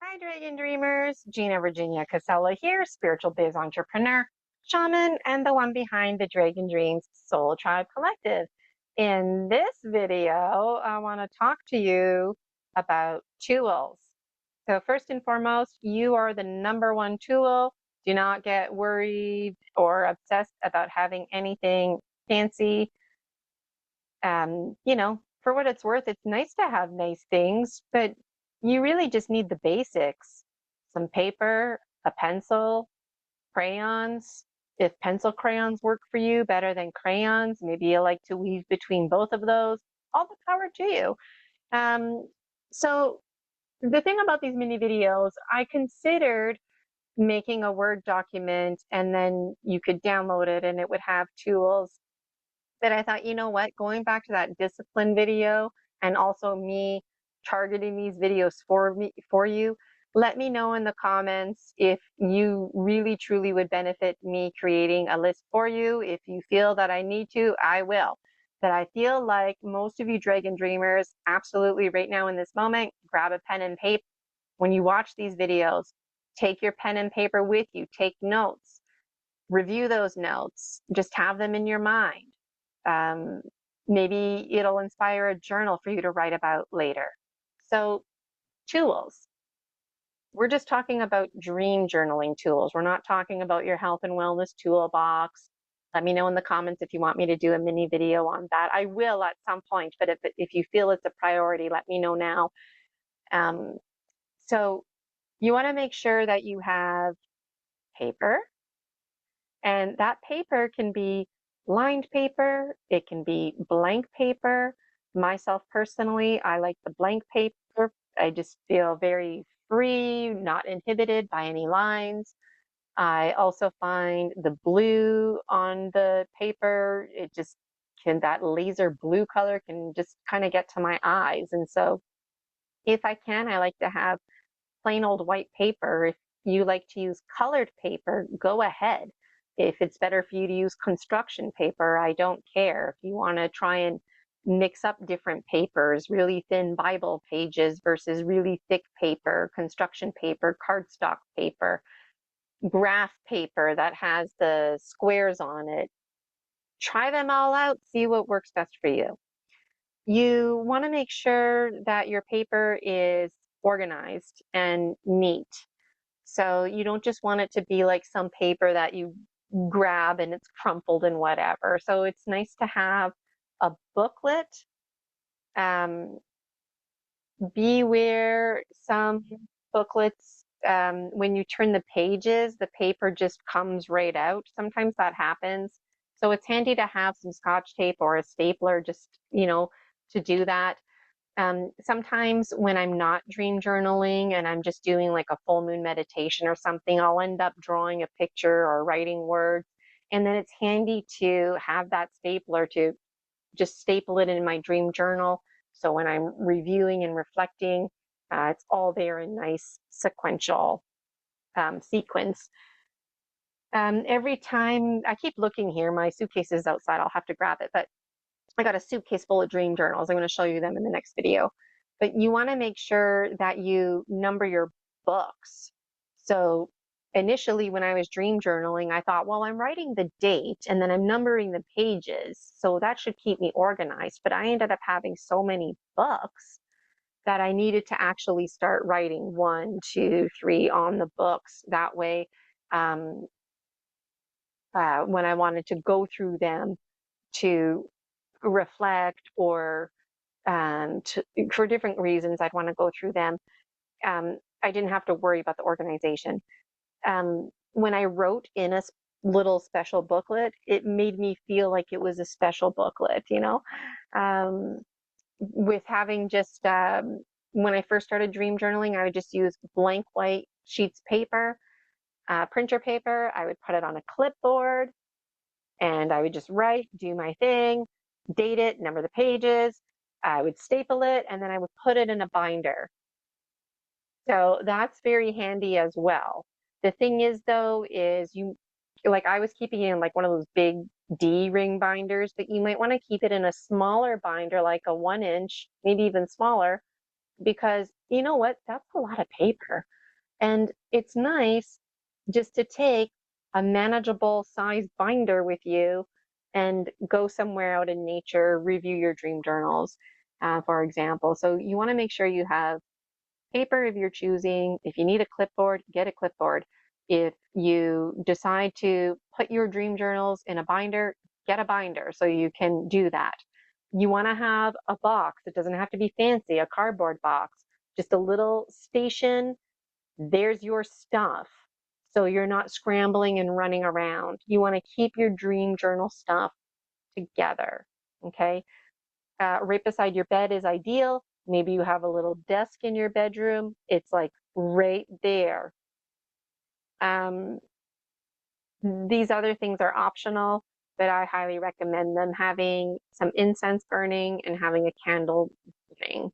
Hi, Dragon Dreamers. Gina Virginia Casella here, Spiritual Biz Entrepreneur, Shaman, and the one behind the Dragon Dreams Soul Tribe Collective. In this video, I want to talk to you about tools. So first and foremost, you are the number one tool. Do not get worried or obsessed about having anything fancy. For what it's worth, it's nice to have nice things, but you really just need the basics. Some paper, a pencil, crayons. If pencil crayons work for you better than crayons, maybe you like to weave between both of those, all the power to you. So the thing about these mini videos, I considered making a Word document and then you could download it and it would have tools. But I thought, you know what, going back to that discipline video and also me targeting these videos for you, let me know in the comments if you really truly would benefit me creating a list for you. If you feel that I need to, I will. But I feel like most of you Dragon Dreamers, absolutely right now in this moment, grab a pen and paper. When you watch these videos, take your pen and paper with you, take notes, review those notes, just have them in your mind. Maybe it'll inspire a journal for you to write about later. So tools. We're just talking about dream journaling tools. We're not talking about your health and wellness toolbox. Let me know in the comments if you want me to do a mini video on that. I will at some point, but if you feel it's a priority, let me know now. So you want to make sure that you have paper, and that paper can be lined paper, it can be blank paper. Myself personally, I like the blank paper. I just feel very free, not inhibited by any lines. I also find the blue on the paper, that laser blue color can just kind of get to my eyes. And so if I can, I like to have plain old white paper. If you like to use colored paper, go ahead. If it's better for you to use construction paper, I don't care. If you want to try and mix up different papers, really thin Bible pages versus really thick paper, construction paper, cardstock paper, graph paper that has the squares on it, try them all out, see what works best for you. You want to make sure that your paper is organized and neat. So you don't just want it to be like some paper that you grab and it's crumpled and whatever. So it's nice to have a booklet. Beware some booklets, when you turn the pages, the paper just comes right out. Sometimes that happens. So it's handy to have some Scotch tape or a stapler just, to do that. Sometimes when I'm not dream journaling and I'm just doing like a full moon meditation or something, I'll end up drawing a picture or writing words. And then it's handy to have that stapler to just staple it in my dream journal. So when I'm reviewing and reflecting, it's all there in nice sequential sequence. Every time I keep looking here, my suitcase is outside, I'll have to grab it, but I got a suitcase full of dream journals. I'm going to show you them in the next video. But you want to make sure that you number your books. So initially when I was dream journaling, I thought, well, I'm writing the date and then I'm numbering the pages. So that should keep me organized. But I ended up having so many books that I needed to actually start writing 1, 2, 3 on the books. That way, when I wanted to go through them to reflect or for different reasons, I'd want to go through them. I didn't have to worry about the organization. When I wrote in a little special booklet, it made me feel like it was a special booklet, with having just, when I first started dream journaling, I would just use blank white sheets paper, printer paper. I would put it on a clipboard and I would just write, do my thing, date it, number the pages. I would staple it and then I would put it in a binder. So that's very handy as well. The thing is though, is I was keeping it in like one of those big D ring binders, but you might want to keep it in a smaller binder, like a 1 inch, maybe even smaller, because you know what, that's a lot of paper. And it's nice just to take a manageable size binder with you and go somewhere out in nature, review your dream journals, for example. So you want to make sure you have paper if you're choosing. If you need a clipboard, get a clipboard. If you decide to put your dream journals in a binder, get a binder so you can do that. You want to have a box. It doesn't have to be fancy, a cardboard box, just a little station. There's your stuff. So you're not scrambling and running around. You want to keep your dream journal stuff together. Okay. Right beside your bed is ideal. Maybe you have a little desk in your bedroom. It's like right there. Um, these other things are optional, but I highly recommend them. Having some incense burning and having a candle burning.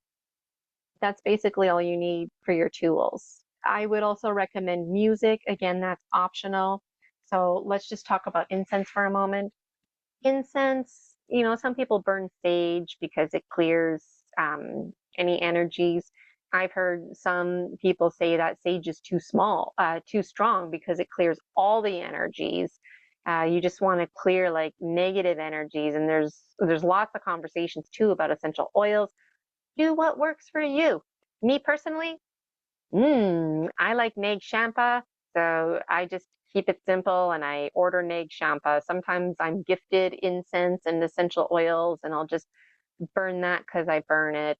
That's basically all you need for your tools. I would also recommend music. Again, that's optional. So let's just talk about incense for a moment. Incense, some people burn sage because it clears any energies. I've heard some people say that sage is too strong because it clears all the energies. You just want to clear like negative energies, and there's lots of conversations too about essential oils. Do what works for you. Me personally, I like Nag Champa, so I just keep it simple and I order Nag Champa. Sometimes I'm gifted incense and essential oils, and I'll just burn that because I burn it.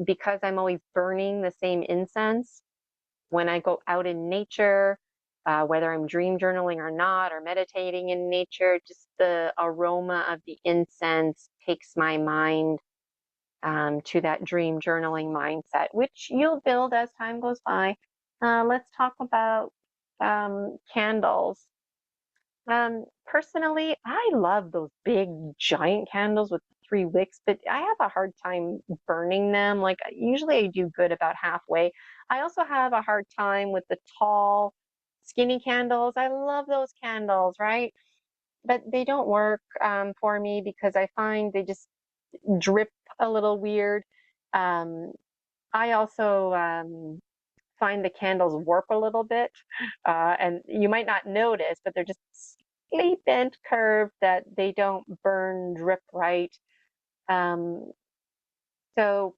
Because I'm always burning the same incense when I go out in nature, whether I'm dream journaling or not, or meditating in nature, just the aroma of the incense takes my mind to that dream journaling mindset, which you'll build as time goes by. Let's talk about candles. Personally, I love those big giant candles with 3 wicks, but I have a hard time burning them. Like usually I do good about halfway. I also have a hard time with the tall, skinny candles. I love those candles, right? But they don't work for me because I find they just drip a little weird. Um, I also find the candles warp a little bit, and you might not notice, but they're just slightly bent curve that they don't burn, drip right. Um, so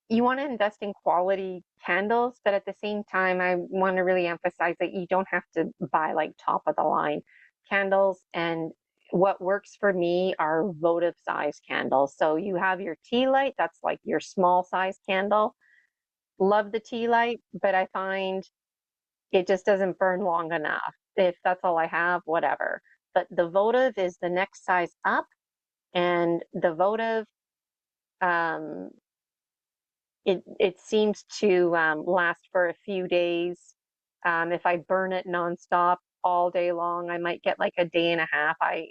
you want to invest in quality candles, but at the same time, I want to really emphasize that you don't have to buy like top of the line candles. And what works for me are votive size candles. So you have your tea light, that's like your small size candle. Love the tea light, but I find it just doesn't burn long enough. If that's all I have, whatever. But the votive is the next size up, and the votive, um, it seems to last for a few days. If I burn it nonstop all day long, I might get like a day and a half. I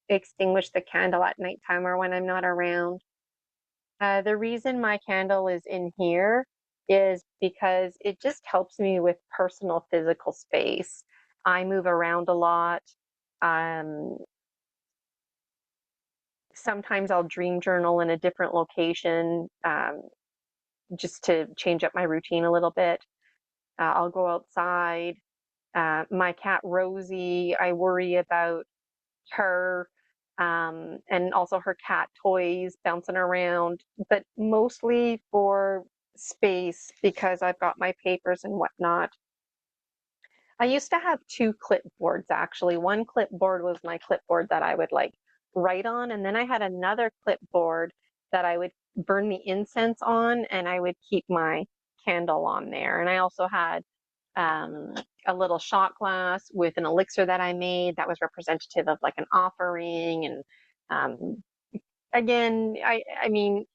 extinguish the candle at nighttime or when I'm not around. The reason my candle is in here is because it just helps me with personal physical space. I move around a lot. Um, Sometimes I'll dream journal in a different location, just to change up my routine a little bit. I'll go outside. My cat Rosie, I worry about her, and also her cat toys bouncing around, but mostly for space because I've got my papers and whatnot. I used to have 2 clipboards actually. One clipboard was my clipboard that I would like write on, and then I had another clipboard that I would burn the incense on, and I would keep my candle on there. And I also had um, a little shot glass with an elixir that I made that was representative of like an offering. And again, I mean,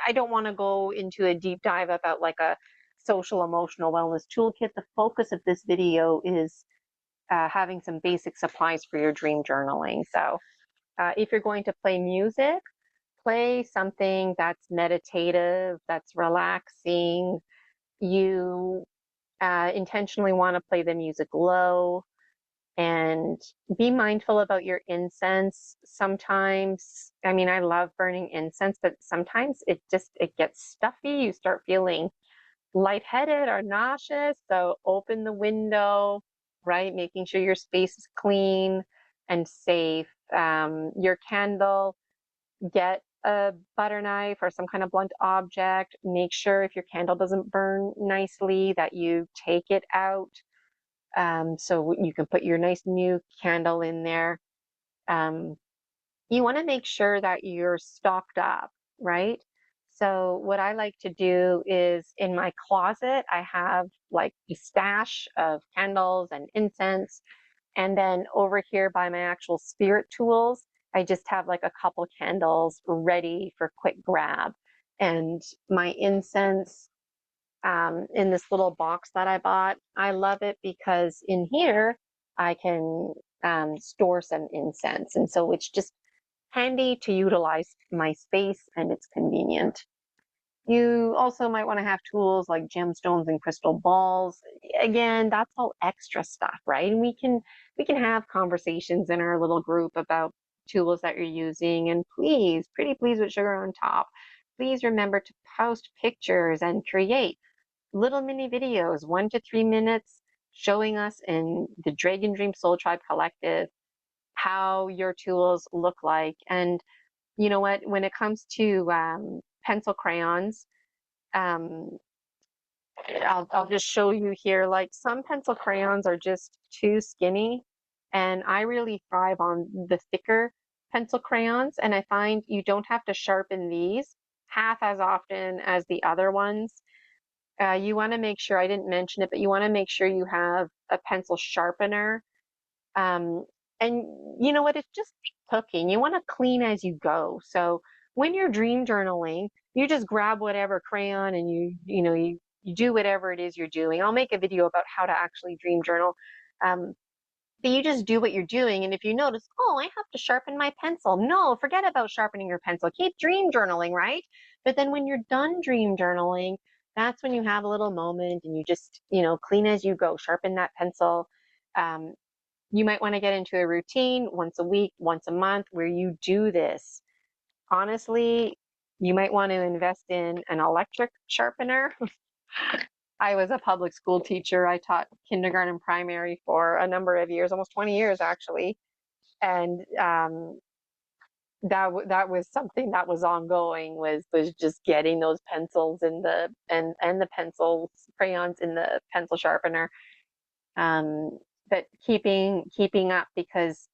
I don't want to go into a deep dive about like a social emotional wellness toolkit. The focus of this video is having some basic supplies for your dream journaling. So if you're going to play music, play something that's meditative, that's relaxing. You intentionally want to play the music low and be mindful about your incense. Sometimes, I mean, I love burning incense, but sometimes it gets stuffy. You start feeling lightheaded or nauseous, so open the window, right? Making sure your space is clean and safe. Your candle, get a butter knife or some kind of blunt object. Make sure if your candle doesn't burn nicely that you take it out, so you can put your nice new candle in there. Um, you want to make sure that you're stocked up, right? So what I like to do is in my closet, I have like a stash of candles and incense. And then over here by my actual spirit tools, I just have like a couple candles ready for quick grab. And my incense, in this little box that I bought, I love it because in here I can store some incense. And so it's just handy to utilize my space and it's convenient. You also might want to have tools like gemstones and crystal balls. Again, that's all extra stuff, right? And we can have conversations in our little group about tools that you're using. And please, pretty please with sugar on top, please remember to post pictures and create little mini videos, 1 to 3 minutes, showing us in the Dragon Dream Soul Tribe Collective how your tools look like. And you know what, when it comes to pencil crayons, um, I'll just show you here, like some pencil crayons are just too skinny, and I really thrive on the thicker pencil crayons, and I find you don't have to sharpen these half as often as the other ones. You want to make sure, I didn't mention it, but you want to make sure you have a pencil sharpener. Um, and you know what? It's just like cooking. You want to clean as you go. So when you're dream journaling, you just grab whatever crayon and you do whatever it is you're doing. I'll make a video about how to actually dream journal. Um, but you just do what you're doing. And if you notice, oh, I have to sharpen my pencil. No, forget about sharpening your pencil. Keep dream journaling, right? But then when you're done dream journaling, that's when you have a little moment and you just, clean as you go, sharpen that pencil. Um, you might want to get into a routine once a week, once a month where you do this. Honestly, you might want to invest in an electric sharpener. I was a public school teacher. I taught kindergarten primary for a number of years, almost 20 years actually. And that was something that was ongoing, was just getting those pencils in the pencils, crayons in the pencil sharpener. But keeping up, because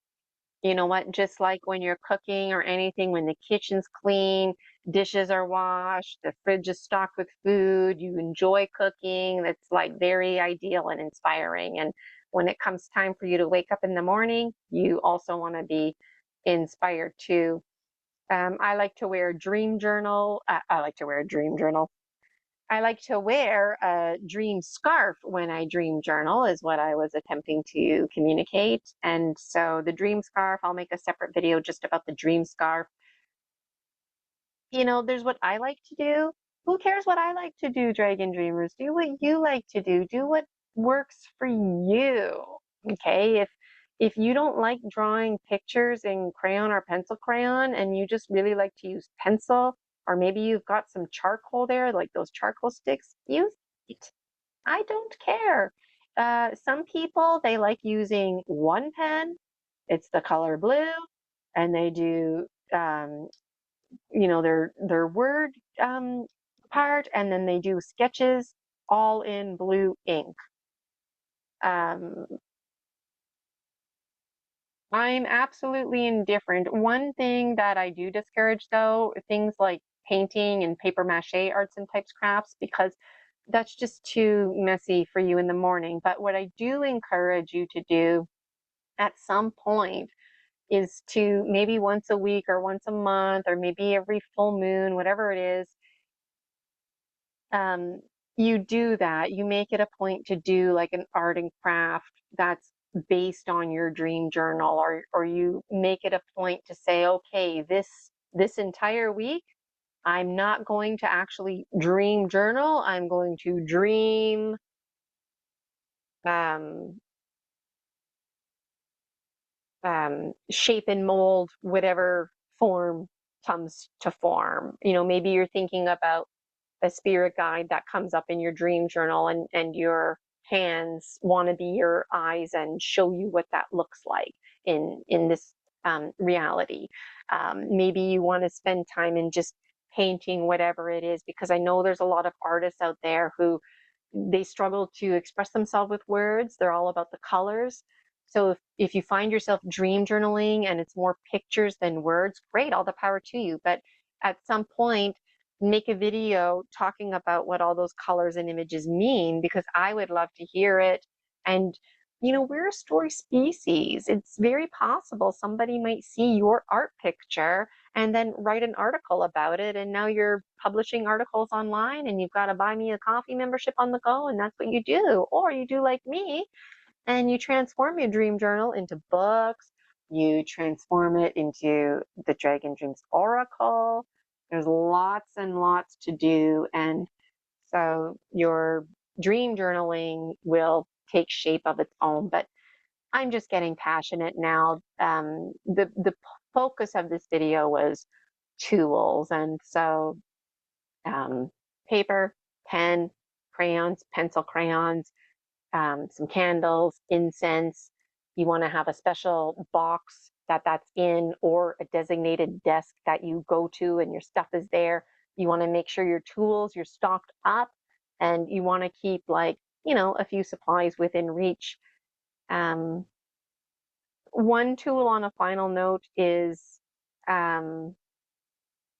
you know what, just like when you're cooking or anything, when the kitchen's clean, dishes are washed, the fridge is stocked with food, you enjoy cooking, that's like very ideal and inspiring. And when it comes time for you to wake up in the morning, you also want to be inspired too. I like to wear a dream journal. I like to wear a dream journal. I like to wear a dream scarf when I dream journal, is what I was attempting to communicate. And so the dream scarf, I'll make a separate video just about the dream scarf. There's what I like to do. Who cares what I like to do, Dragon Dreamers? Do what you like to do. Do what works for you. Okay? If you don't like drawing pictures in crayon or pencil crayon and you just really like to use pencil, or maybe you've got some charcoal there, like those charcoal sticks, use it. I don't care. Some people, they like using one pen. It's the color blue, and they do their word part, and then they do sketches all in blue ink. Um, I'm absolutely indifferent. One thing that I do discourage, though, things like painting and paper mache arts and types crafts, because that's just too messy for you in the morning. But what I do encourage you to do at some point is to maybe once a week or once a month or maybe every full moon, whatever it is, you do that. You make it a point to do like an art and craft that's based on your dream journal, or you make it a point to say, okay, this entire week, I'm not going to actually dream journal. I'm going to dream um, shape and mold whatever form comes to form. Maybe you're thinking about a spirit guide that comes up in your dream journal, and your hands want to be your eyes and show you what that looks like in this reality. Maybe you want to spend time in just painting whatever it is, because I know there's a lot of artists out there who they struggle to express themselves with words. They're all about the colors. So if you find yourself dream journaling and it's more pictures than words, great, all the power to you. But at some point, make a video talking about what all those colors and images mean, because I would love to hear it. And, you know, we're a story species. It's very possible somebody might see your art picture and then write an article about it. And now you're publishing articles online and you've got a buy me a coffee membership on the go. And that's what you do. Or you do like me and you transform your dream journal into books. You transform it into the Dragon Dreams Oracle. There's lots and lots to do. And so your dream journaling will take shape of its own. But I'm just getting passionate now. The focus of this video was tools. And so paper, pen, crayons, pencil crayons, some candles, incense. You want to have a special box that's in, or a designated desk that you go to and your stuff is there. You want to make sure your tools, you're stocked up, and you want to keep, like, you know, a few supplies within reach. One tool on a final note is,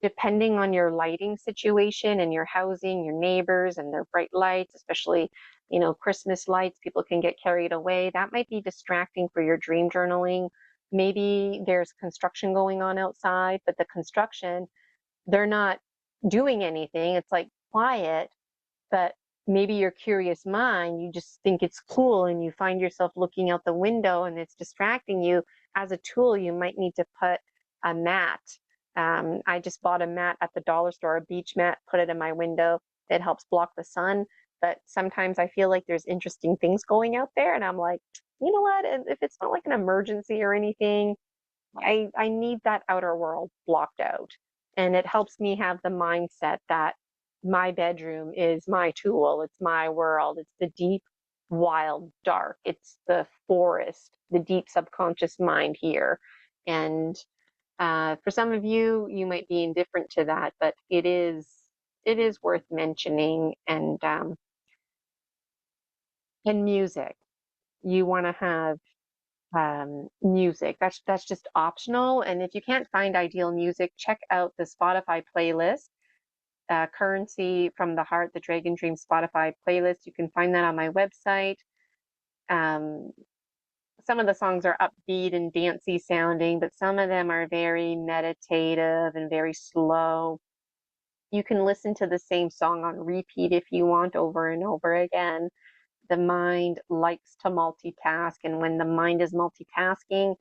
depending on your lighting situation and your housing, your neighbors and their bright lights, especially, you know, Christmas lights, people can get carried away. That might be distracting for your dream journaling. Maybe there's construction going on outside, but the construction, they're not doing anything. It's like quiet, but maybe your curious mind, you just think it's cool and you find yourself looking out the window and it's distracting you. As a tool, you might need to put a mat. I just bought a mat at the dollar store, a beach mat, put it in my window. It helps block the sun. But sometimes I feel like there's interesting things going out there, and I'm like, you know what? And if it's not like an emergency or anything, I need that outer world blocked out. And it helps me have the mindset that my bedroom is my tool, it's my world, it's the deep, wild, dark, it's the forest, the deep subconscious mind here. And for some of you, you might be indifferent to that, but it is worth mentioning. And music, you want to have music. That's just optional. And if you can't find ideal music, check out the Spotify playlist, Currency from the Heart, the Dragon Dream Spotify playlist. You can find that on my website. Some of the songs are upbeat and dancey sounding, but some of them are very meditative and very slow. You can listen to the same song on repeat if you want, over and over again. The mind likes to multitask, and when the mind is multitasking,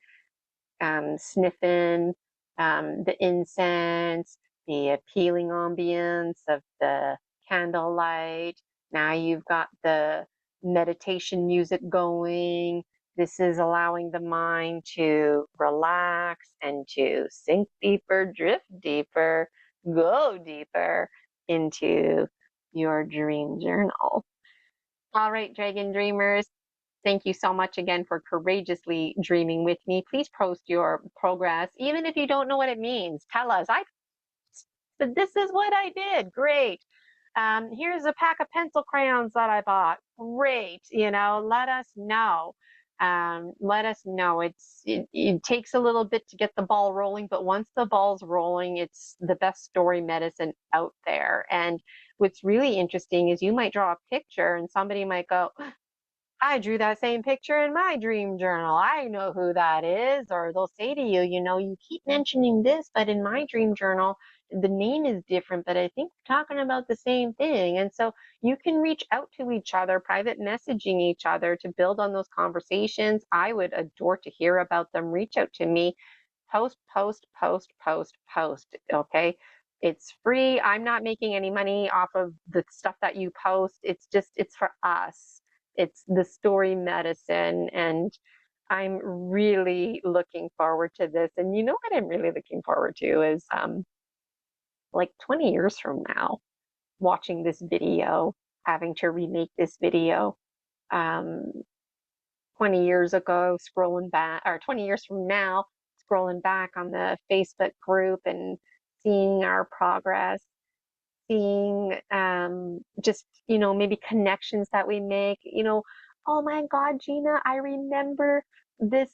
sniffing the incense, the appealing ambience of the candlelight. Now you've got the meditation music going. This is allowing the mind to relax and to sink deeper, drift deeper, go deeper into your dream journal. All right, Dragon Dreamers, thank you so much again for courageously dreaming with me. Please post your progress, even if you don't know what it means. Tell us, this is what I did. Great. Here's a pack of pencil crayons that I bought. Great. You know, let us know. Let us know. It takes a little bit to get the ball rolling, but once the ball's rolling, it's the best story medicine out there. And what's really interesting is you might draw a picture and somebody might go, I drew that same picture in my dream journal. I know who that is. Or they'll say to you, you know, you keep mentioning this, but in my dream journal, the name is different, but I think we're talking about the same thing. And so you can reach out to each other, private messaging each other to build on those conversations. I would adore to hear about them. Reach out to me. Post, post, post, post, post. Okay. It's free. I'm not making any money off of the stuff that you post. It's for us. It's the story medicine, and I'm really looking forward to this. And you know what I'm really looking forward to is like 20 years from now, watching this video, having to remake this video. 20 years ago, scrolling back, or 20 years from now, scrolling back on the Facebook group and seeing our progress, seeing just, maybe connections that we make, oh my God, Gina, I remember this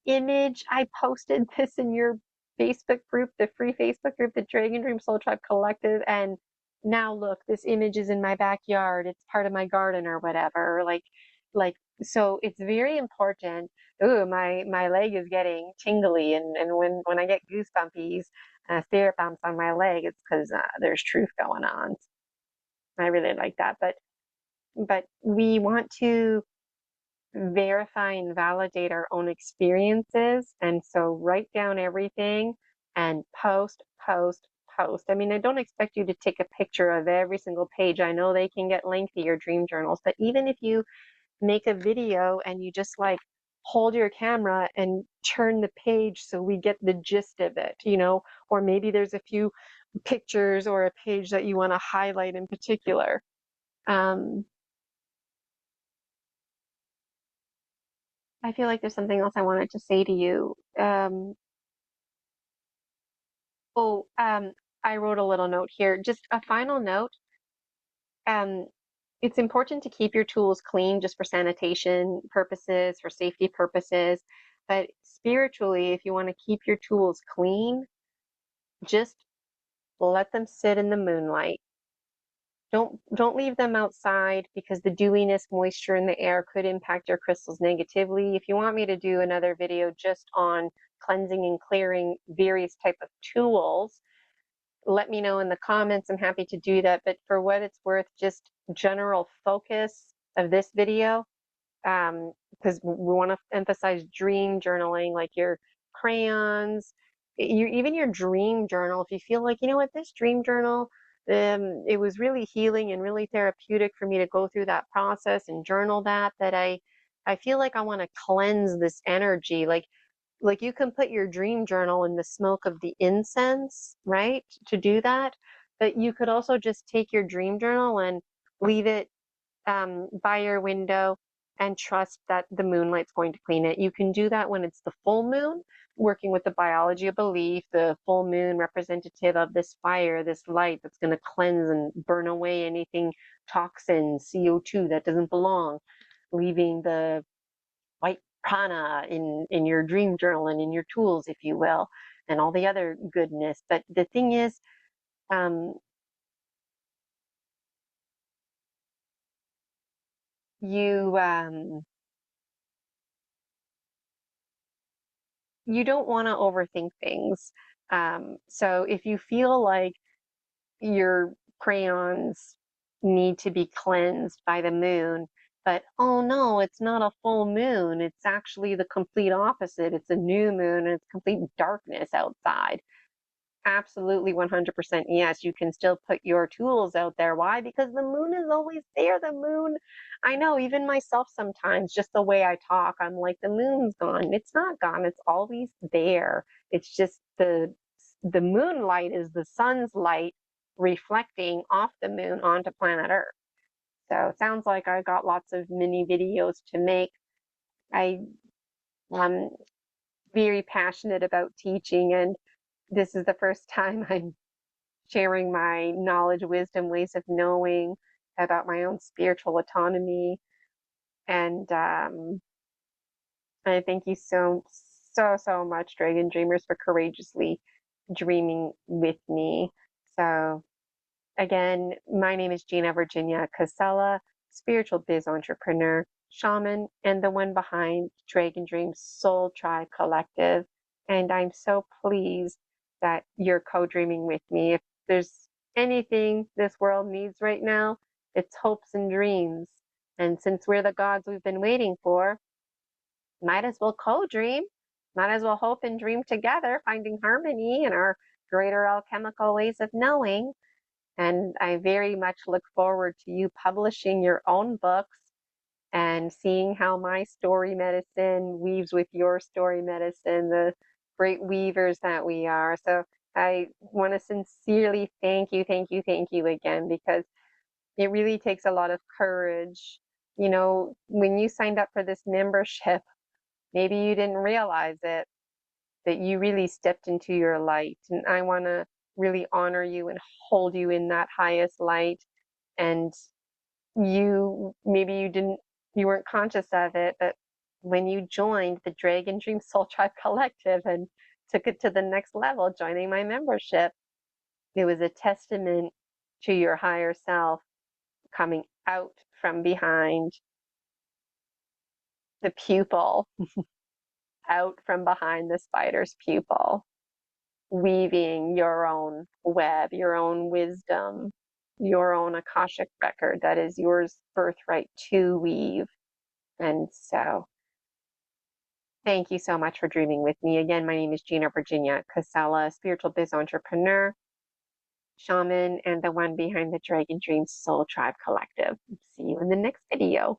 image. I posted this in your Facebook group, the free Facebook group, the Dragon Dream Soul Tribe Collective, and now look, this image is in my backyard. It's part of my garden or whatever. Like so it's very important. Ooh, my leg is getting tingly, and when I get goosebumpies, spirit bumps on my leg, it's because there's truth going on. I really like that, but we want to verify and validate our own experiences, and so write down everything and post, post, post. I mean, I don't expect you to take a picture of every single page. I know they can get lengthy, your dream journals, but even if you make a video and you just like hold your camera and turn the page so we get the gist of it, or maybe there's a few pictures or a page that you want to highlight in particular. I feel like there's something else I wanted to say to you. Oh, I wrote a little note here, just a final note. Um, it's important to keep your tools clean just for sanitation purposes, for safety purposes. But spiritually, if you want to keep your tools clean, just let them sit in the moonlight. Don't leave them outside, because the dewiness, moisture in the air could impact your crystals negatively. If you want me to do another video just on cleansing and clearing various type of tools, let me know in the comments. I'm happy to do that. But for what it's worth, just general focus of this video, because we want to emphasize dream journaling, like your crayons, even your dream journal. If you feel like, you know what, this dream journal, it was really healing and really therapeutic for me to go through that process and journal that I feel like I want to cleanse this energy. Like you can put your dream journal in the smoke of the incense, right, to do that. But you could also just take your dream journal and leave it by your window and trust that the moonlight's going to clean it. You can do that when it's the full moon, working with the biology of belief, the full moon representative of this fire, this light that's going to cleanse and burn away anything toxin, CO2 that doesn't belong, leaving the white prana in your dream journal and in your tools, if you will, and all the other goodness. But the thing is, um, you you don't want to overthink things. So if you feel like your crayons need to be cleansed by the moon, but oh no, it's not a full moon, it's actually the complete opposite. It's a new moon and it's complete darkness outside. Absolutely 100% yes, you can still put your tools out there. Why? Because the moon is always there. The moon, I know, even myself sometimes, just the way I talk, I'm like, the moon's gone. It's not gone. It's always there. It's just the moonlight is the sun's light reflecting off the moon onto planet Earth. So it sounds like I got lots of mini videos to make. I'm very passionate about teaching, and this is the first time I'm sharing my knowledge, wisdom, ways of knowing about my own spiritual autonomy. And I thank you so much, Dragon Dreamers, for courageously dreaming with me. So again, my name is Gina Virginia Casella, spiritual biz entrepreneur, shaman, and the one behind Dragon Dream Soul Tribe Collective. And I'm so pleased that you're co-dreaming with me. If there's anything this world needs right now, it's hopes and dreams. And since we're the gods we've been waiting for, might as well co-dream, might as well hope and dream together, finding harmony in our greater alchemical ways of knowing. And I very much look forward to you publishing your own books and seeing how my story medicine weaves with your story medicine, the great weavers that we are. So I want to sincerely thank you, thank you, thank you again, because it really takes a lot of courage. You know, when you signed up for this membership, maybe you didn't realize it, that you really stepped into your light. And I want to really honor you and hold you in that highest light. And maybe you weren't conscious of it, but when you joined the Dragon Dream Soul Tribe Collective and took it to the next level, joining my membership, it was a testament to your higher self coming out from behind the pupil, out from behind the spider's pupil, weaving your own web, your own wisdom, your own Akashic record that is yours birthright to weave. And so thank you so much for dreaming with me. Again, my name is Gina Virginia Casella, spiritual biz entrepreneur, shaman, and the one behind the Dragon Dream Soul Tribe Collective. See you in the next video.